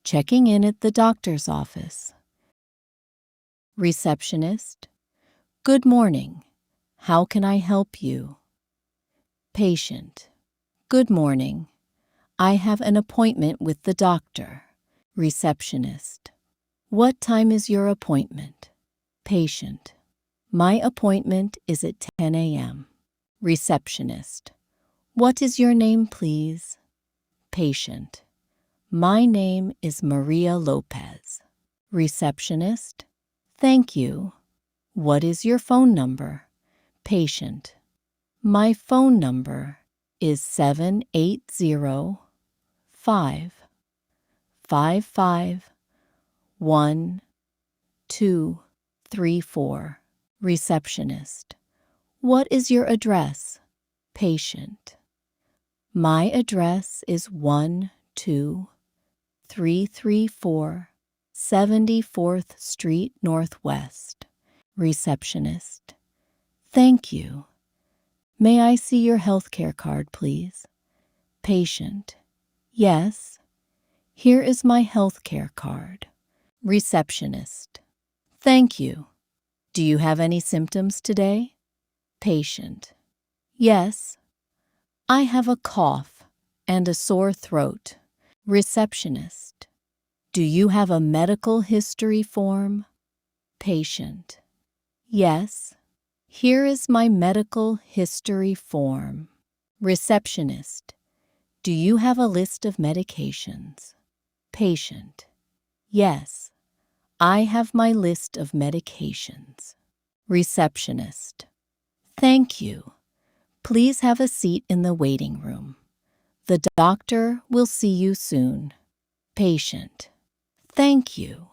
checking in at the doctor's office. Receptionist, good morning. How can I help you? Patient, good morning. I have an appointment with the doctor. Receptionist, what time is your appointment? Patient, my appointment is at 10 a.m. Receptionist, what is your name, please? Patient, my name is Maria Lopez. Receptionist, thank you. What is your phone number? Patient, my phone number is 780-555-1234. Receptionist, what is your address? Patient, my address is 12334 74th Street Northwest. Receptionist, thank you. May I see your healthcare card, please? Patient, yes. Here is my healthcare card. Receptionist, thank you. Do you have any symptoms today? Patient, yes. I have a cough and a sore throat. Receptionist, do you have a medical history form? Patient, yes. Here is my medical history form. Receptionist, do you have a list of medications? Patient, yes. I have my list of medications. Receptionist, thank you. Please have a seat in the waiting room. The doctor will see you soon. Patient, thank you.